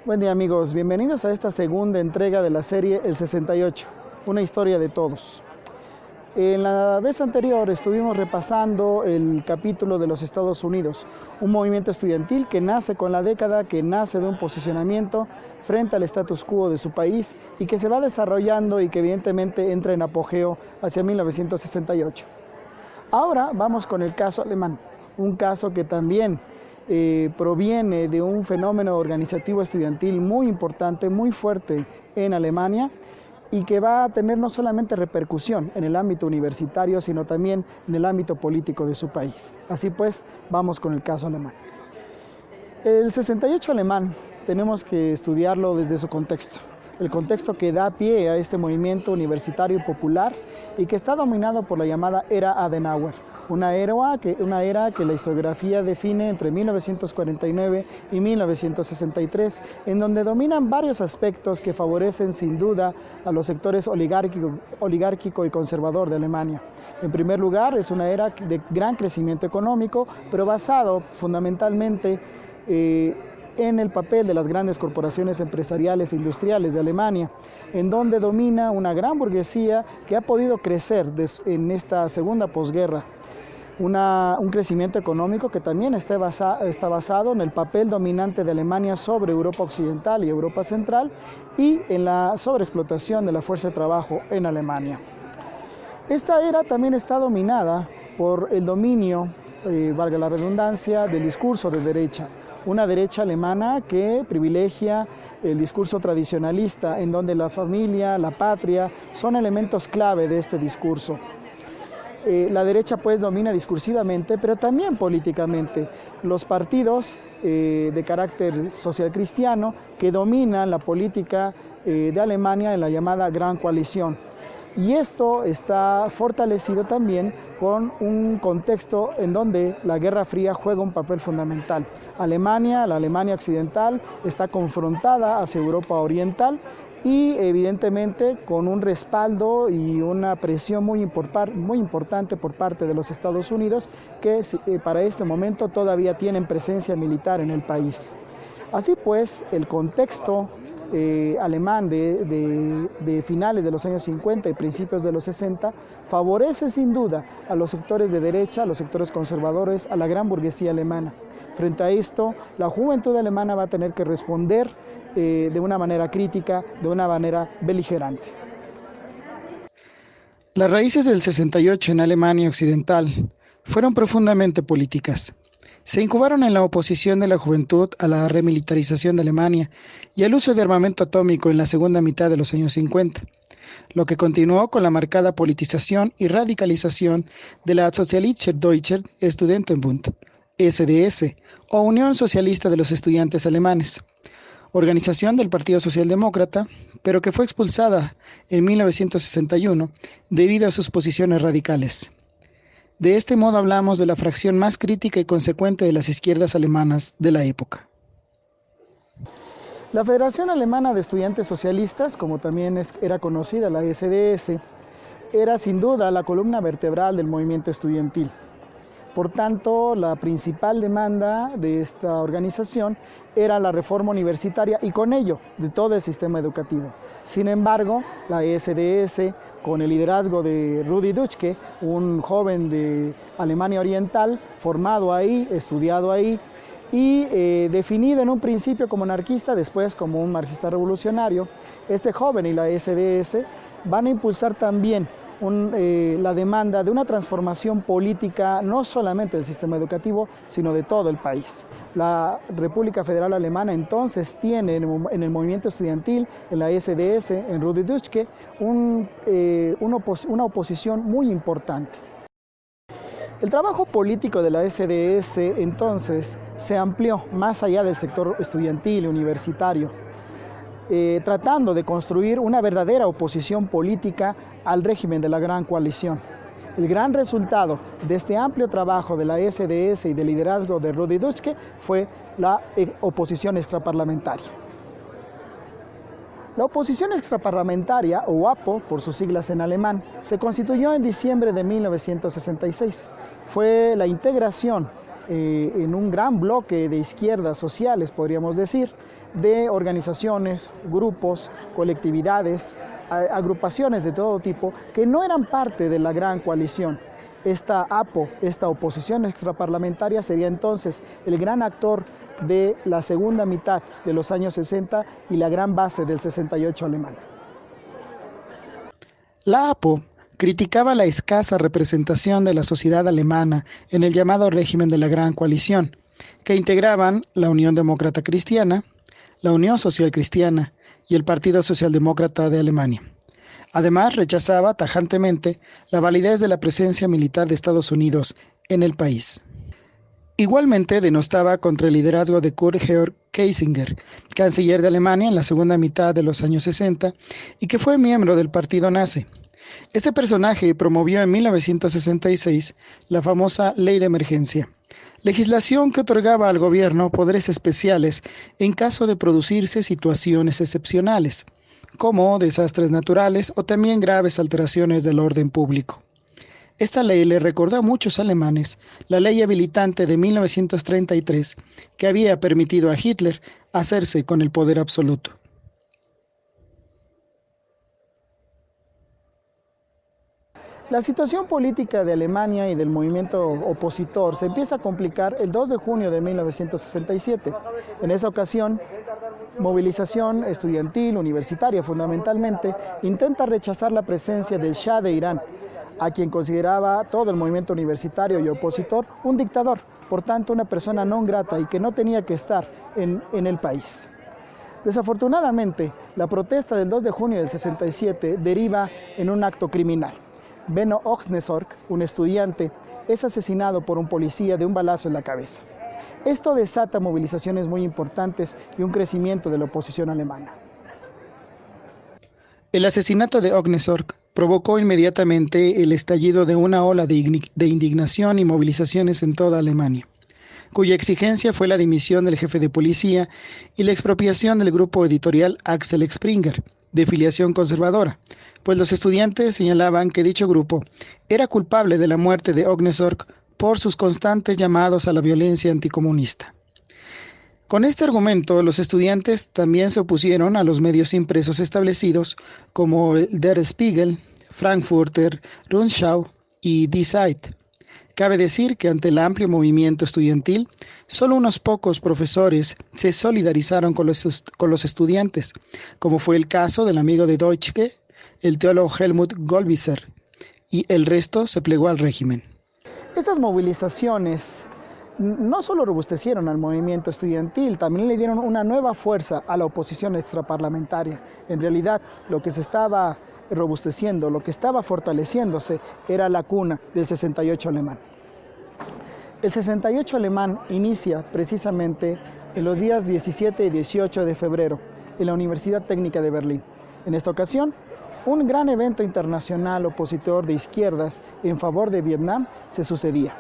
Buen día amigos, bienvenidos a esta segunda entrega de la serie El 68, una historia de todos. En la vez anterior estuvimos repasando el capítulo de los Estados Unidos, un movimiento estudiantil que nace con la década, que nace de un posicionamiento frente al status quo de su país y que se va desarrollando y que evidentemente entra en apogeo hacia 1968. Ahora vamos con el caso alemán, un caso que también proviene de un fenómeno organizativo estudiantil muy importante, muy fuerte en Alemania y que va a tener no solamente repercusión en el ámbito universitario, sino también en el ámbito político de su país. Así pues, vamos con el caso alemán. El 68 alemán tenemos que estudiarlo desde su contexto, el contexto que da pie a este movimiento universitario popular y que está dominado por la llamada era Adenauer, una era que la historiografía define entre 1949 y 1963, en donde dominan varios aspectos que favorecen sin duda a los sectores oligárquico y conservador de Alemania. En primer lugar, es una era de gran crecimiento económico, pero basado fundamentalmente en el papel de las grandes corporaciones empresariales e industriales de Alemania, en donde domina una gran burguesía que ha podido crecer en esta segunda posguerra. Un crecimiento económico que también está basado en el papel dominante de Alemania sobre Europa Occidental y Europa Central y en la sobreexplotación de la fuerza de trabajo en Alemania. Esta era también está dominada por el dominio, valga la redundancia, del discurso de derecha, una derecha alemana que privilegia el discurso tradicionalista, en donde la familia, la patria, son elementos clave de este discurso. La derecha pues domina discursivamente, pero también políticamente. Los partidos de carácter social cristiano que dominan la política de Alemania en la llamada Gran Coalición. Y esto está fortalecido también con un contexto en donde la Guerra Fría juega un papel fundamental. La Alemania occidental, está confrontada hacia Europa Oriental y evidentemente con un respaldo y una presión muy importante por parte de los Estados Unidos, que para este momento todavía tienen presencia militar en el país. Así pues, el contexto alemán de finales de los años 50 y principios de los 60 favorece sin duda a los sectores de derecha, a los sectores conservadores, a la gran burguesía alemana. Frente a esto, la juventud alemana va a tener que responder de una manera crítica, de una manera beligerante. Las raíces del 68 en Alemania Occidental fueron profundamente políticas. Se incubaron en la oposición de la juventud a la remilitarización de Alemania y al uso de armamento atómico en la segunda mitad de los años 50, lo que continuó con la marcada politización y radicalización de la Sozialistischer Deutscher Studentenbund, SDS, o Unión Socialista de los Estudiantes Alemanes, organización del Partido Socialdemócrata, pero que fue expulsada en 1961 debido a sus posiciones radicales. De este modo hablamos de la fracción más crítica y consecuente de las izquierdas alemanas de la época. La Federación Alemana de Estudiantes Socialistas, como también era conocida la SDS, era sin duda la columna vertebral del movimiento estudiantil. Por tanto, la principal demanda de esta organización era la reforma universitaria y con ello de todo el sistema educativo. Sin embargo, la SDS, con el liderazgo de Rudi Dutschke, un joven de Alemania Oriental, formado ahí, estudiado ahí, y definido en un principio como anarquista, después como un marxista revolucionario, este joven y la SDS van a impulsar también la demanda de una transformación política no solamente del sistema educativo, sino de todo el país. La República Federal Alemana entonces tiene en el movimiento estudiantil, en la SDS, en Rudi Dutschke, una oposición muy importante. El trabajo político de la SDS entonces se amplió más allá del sector estudiantil y universitario, tratando de construir una verdadera oposición política al régimen de la Gran Coalición. El gran resultado de este amplio trabajo de la SDS y del liderazgo de Rudi Dutschke fue la oposición extraparlamentaria. La oposición extraparlamentaria, o APO, por sus siglas en alemán, se constituyó en diciembre de 1966. Fue la integración en un gran bloque de izquierdas sociales, podríamos decir, de organizaciones, grupos, colectividades, agrupaciones de todo tipo que no eran parte de la gran coalición. Esta APO, esta oposición extraparlamentaria, sería entonces el gran actor de la segunda mitad de los años 60 y la gran base del 68 alemán. La APO criticaba la escasa representación de la sociedad alemana en el llamado régimen de la Gran Coalición, que integraban la Unión Demócrata Cristiana, la Unión Social Cristiana y el Partido Socialdemócrata de Alemania. Además, rechazaba tajantemente la validez de la presencia militar de Estados Unidos en el país. Igualmente denostaba contra el liderazgo de Kurt Georg Kiesinger, canciller de Alemania en la segunda mitad de los años 60 y que fue miembro del partido nazi. Este personaje promovió en 1966 la famosa Ley de Emergencia, legislación que otorgaba al gobierno poderes especiales en caso de producirse situaciones excepcionales, como desastres naturales o también graves alteraciones del orden público. Esta ley le recordó a muchos alemanes la ley habilitante de 1933 que había permitido a Hitler hacerse con el poder absoluto. La situación política de Alemania y del movimiento opositor se empieza a complicar el 2 de junio de 1967. En esa ocasión, movilización estudiantil, universitaria fundamentalmente, intenta rechazar la presencia del Shah de Irán, a quien consideraba todo el movimiento universitario y opositor un dictador, por tanto una persona non grata y que no tenía que estar en el país. Desafortunadamente, la protesta del 2 de junio del 67 deriva en un acto criminal. Benno Ohnesorg, un estudiante, es asesinado por un policía de un balazo en la cabeza. Esto desata movilizaciones muy importantes y un crecimiento de la oposición alemana. El asesinato de Ohnesorg provocó inmediatamente el estallido de una ola de indignación y movilizaciones en toda Alemania, cuya exigencia fue la dimisión del jefe de policía y la expropiación del grupo editorial Axel Springer, de filiación conservadora, pues los estudiantes señalaban que dicho grupo era culpable de la muerte de Ohnesorg por sus constantes llamados a la violencia anticomunista. Con este argumento, los estudiantes también se opusieron a los medios impresos establecidos como Der Spiegel, Frankfurter Rundschau y Die Zeit. Cabe decir que ante el amplio movimiento estudiantil, solo unos pocos profesores se solidarizaron con los estudiantes, como fue el caso del amigo de Deutschke, el teólogo Helmut Gollwitzer, y el resto se plegó al régimen. Estas movilizaciones no solo robustecieron al movimiento estudiantil, también le dieron una nueva fuerza a la oposición extraparlamentaria. En realidad, lo que se estaba robusteciendo, lo que estaba fortaleciéndose, era la cuna del 68 alemán. El 68 alemán inicia precisamente en los días 17 y 18 de febrero en la Universidad Técnica de Berlín. En esta ocasión, un gran evento internacional opositor de izquierdas en favor de Vietnam se sucedía.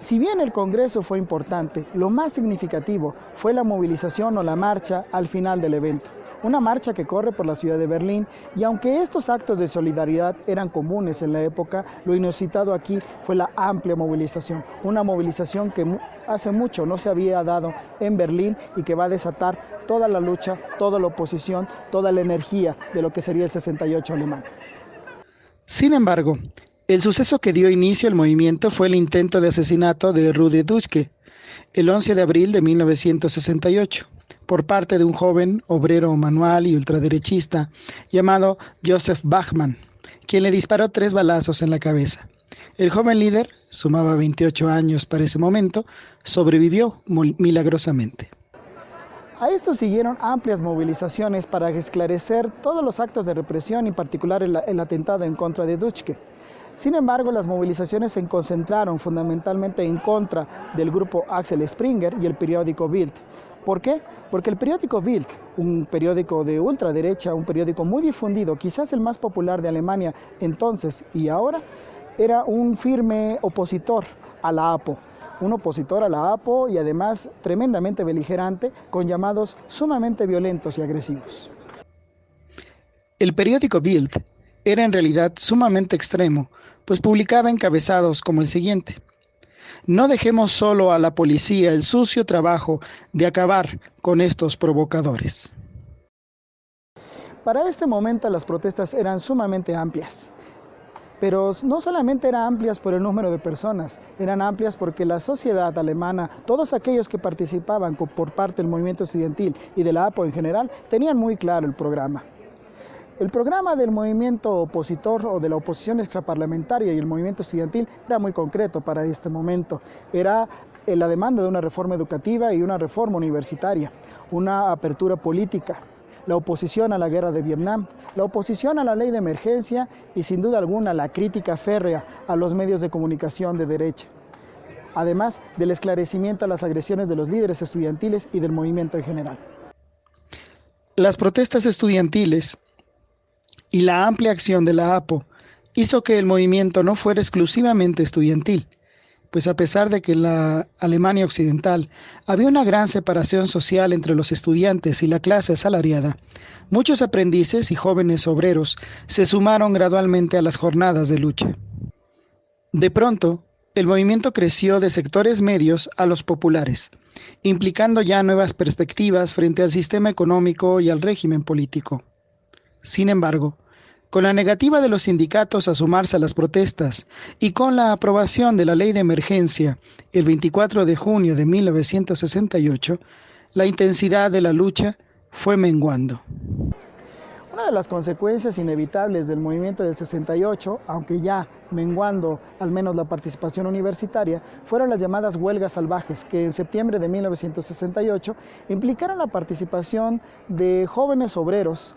Si bien el Congreso fue importante, lo más significativo fue la movilización o la marcha al final del evento. Una marcha que corre por la ciudad de Berlín, y aunque estos actos de solidaridad eran comunes en la época, lo inusitado aquí fue la amplia movilización. Una movilización que hace mucho no se había dado en Berlín y que va a desatar toda la lucha, toda la oposición, toda la energía de lo que sería el 68 alemán. Sin embargo, el suceso que dio inicio al movimiento fue el intento de asesinato de Rudi Dutschke, el 11 de abril de 1968, por parte de un joven obrero manual y ultraderechista llamado Joseph Bachmann, quien le disparó 3 balazos en la cabeza. El joven líder, sumaba 28 años para ese momento, sobrevivió milagrosamente. A esto siguieron amplias movilizaciones para esclarecer todos los actos de represión, en particular el atentado en contra de Dutschke. Sin embargo, las movilizaciones se concentraron fundamentalmente en contra del grupo Axel Springer y el periódico Bild. ¿Por qué? Porque el periódico Bild, un periódico de ultraderecha, un periódico muy difundido, quizás el más popular de Alemania entonces y ahora, era un firme opositor a la APO. Un opositor a la APO y además tremendamente beligerante, con llamados sumamente violentos y agresivos. El periódico Bild era en realidad sumamente extremo, pues publicaba encabezados como el siguiente: No dejemos solo a la policía el sucio trabajo de acabar con estos provocadores. Para este momento las protestas eran sumamente amplias, pero no solamente eran amplias por el número de personas, eran amplias porque la sociedad alemana, todos aquellos que participaban por parte del movimiento estudiantil y de la APO en general, tenían muy claro el programa. El programa del movimiento opositor o de la oposición extraparlamentaria y el movimiento estudiantil era muy concreto para este momento. Era la demanda de una reforma educativa y una reforma universitaria, una apertura política, la oposición a la guerra de Vietnam, la oposición a la ley de emergencia y sin duda alguna la crítica férrea a los medios de comunicación de derecha, además del esclarecimiento a las agresiones de los líderes estudiantiles y del movimiento en general. Las protestas estudiantiles y la amplia acción de la APO hizo que el movimiento no fuera exclusivamente estudiantil, pues a pesar de que en la Alemania occidental había una gran separación social entre los estudiantes y la clase asalariada, muchos aprendices y jóvenes obreros se sumaron gradualmente a las jornadas de lucha. De pronto, el movimiento creció de sectores medios a los populares, implicando ya nuevas perspectivas frente al sistema económico y al régimen político. Sin embargo, con la negativa de los sindicatos a sumarse a las protestas y con la aprobación de la ley de emergencia el 24 de junio de 1968, la intensidad de la lucha fue menguando. Una de las consecuencias inevitables del movimiento del 68, aunque ya menguando al menos la participación universitaria, fueron las llamadas huelgas salvajes, que en septiembre de 1968 implicaron la participación de jóvenes obreros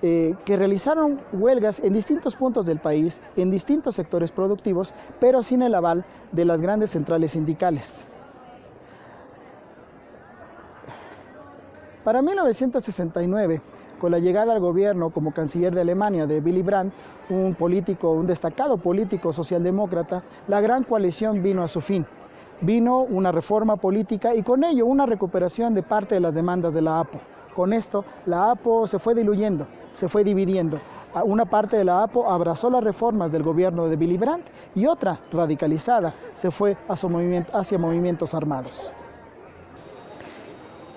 que realizaron huelgas en distintos puntos del país, en distintos sectores productivos, pero sin el aval de las grandes centrales sindicales. Para 1969, con la llegada al gobierno como canciller de Alemania de Willy Brandt, un destacado político socialdemócrata, la gran coalición vino a su fin. Vino una reforma política y con ello una recuperación de parte de las demandas de la APO. Con esto, la APO se fue diluyendo, se fue dividiendo. Una parte de la APO abrazó las reformas del gobierno de Willy Brandt y otra, radicalizada, se fue hacia movimientos armados.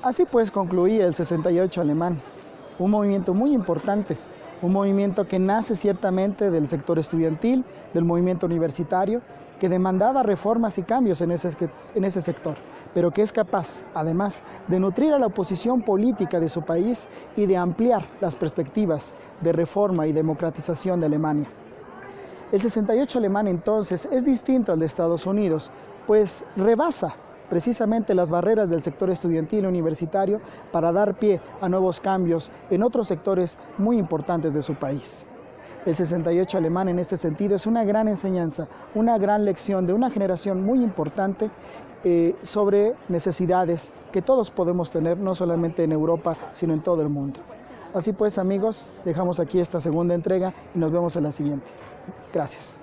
Así pues concluía el 68 alemán, un movimiento muy importante, un movimiento que nace ciertamente del sector estudiantil, del movimiento universitario, que demandaba reformas y cambios en ese sector, pero que es capaz, además, de nutrir a la oposición política de su país y de ampliar las perspectivas de reforma y democratización de Alemania. El 68 alemán entonces es distinto al de Estados Unidos, pues rebasa precisamente las barreras del sector estudiantil y universitario para dar pie a nuevos cambios en otros sectores muy importantes de su país. El 68 alemán en este sentido es una gran enseñanza, una gran lección de una generación muy importante sobre necesidades que todos podemos tener, no solamente en Europa, sino en todo el mundo. Así pues, amigos, dejamos aquí esta segunda entrega y nos vemos en la siguiente. Gracias.